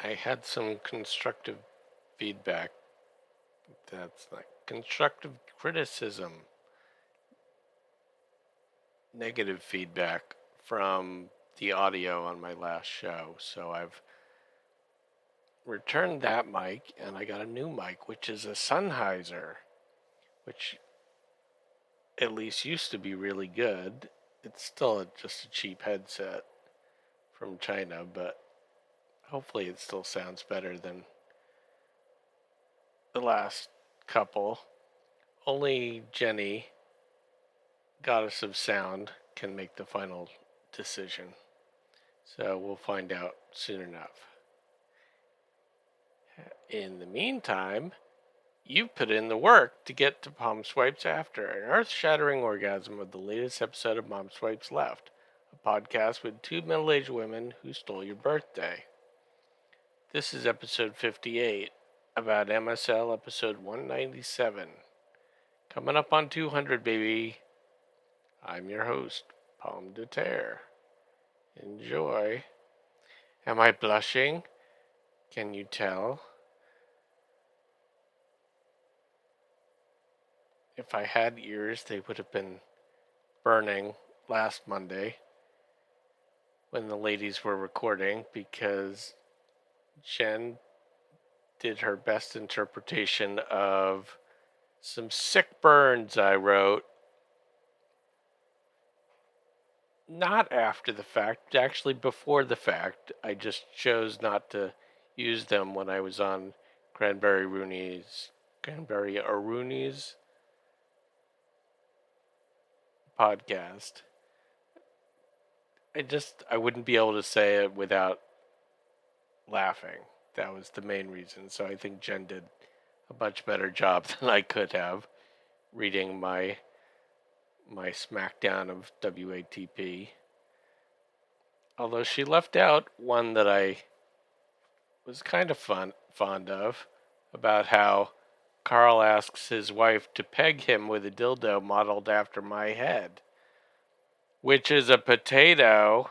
I had some constructive feedback. That's like constructive criticism, negative feedback from the audio on my last show. So I've returned that mic and I got a new mic, which is a Sennheiser, which at least used to be really good. It's still just a cheap headset from China, but hopefully it still sounds better than the last couple. Only Jenny, Goddess of Sound, can make the final decision. So we'll find out soon enough. In the meantime, you've put in the work to get to Palm Swipes after an earth shattering orgasm of the latest episode of Mom Swipes Left, a podcast with two middle aged women who stole your birthday. This is episode 58, about MSL episode 197. Coming up on 200, baby. I'm your host, Pomme de Terre. Enjoy. Am I blushing? Can you tell? If I had ears, they would have been burning last Monday when the ladies were recording because Jen did her best interpretation of some sick burns I wrote. Not after the fact, actually before the fact. I just chose not to use them when I was on Cranberry Aruni's podcast. I wouldn't be able to say it without laughing. That was the main reason. So I think Jen did a much better job than I could have reading my smackdown of WATP. Although she left out one that I was kind of fond of, about how Carl asks his wife to peg him with a dildo modeled after my head, which is a potato.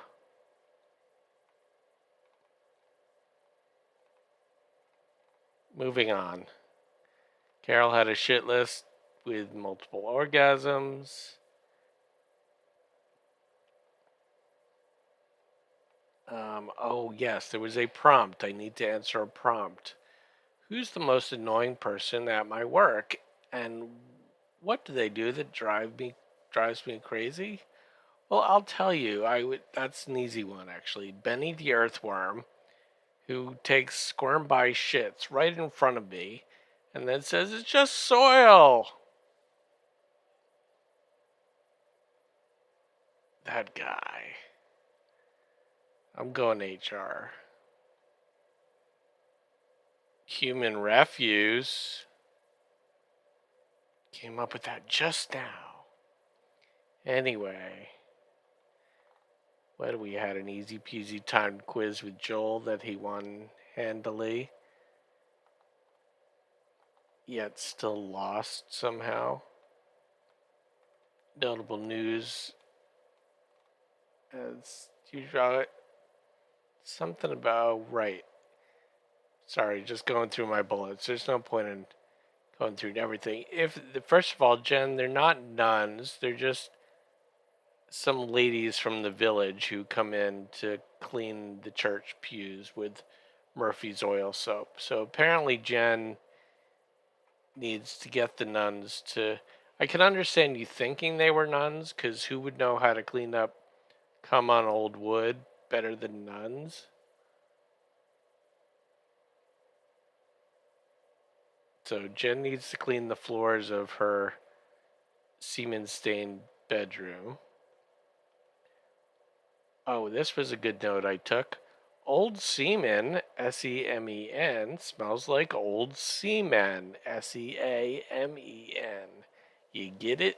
Moving on. Carol had a shit list with multiple orgasms. Oh, yes, there was a prompt. I need to answer a prompt. Who's the most annoying person at my work? And what do they do that drives me crazy? Well, I'll tell you. That's an easy one, actually. Benny the Earthworm, who takes squirm by shits right in front of me and then says it's just soil. That guy. I'm going HR. Human refuse. Came up with that just now. Anyway, we had an easy peasy timed quiz with Joel that he won handily, yet still lost somehow. Notable news as usual. Something about, right. Sorry, just going through my bullets. There's no point in going through everything. First of all, Jen, they're not nuns. They're just some ladies from the village who come in to clean the church pews with Murphy's oil soap. So apparently Jen needs to get the nuns to. I can understand you thinking they were nuns, because who would know how to clean up cum on old wood better than nuns? So Jen needs to clean the floors of her semen stained bedroom. Oh, this was a good note I took. Old semen, Semen, smells like old semen, Seamen. You get it?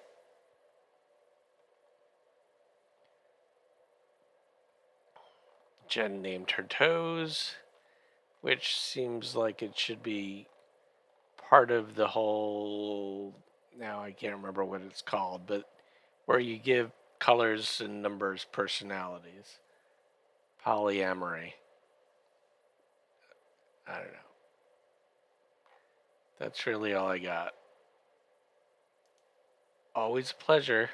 Jen named her toes, which seems like it should be part of the whole. Now I can't remember what it's called, but where you give colors and numbers personalities. Polyamory. I don't know. That's really all I got. Always a pleasure.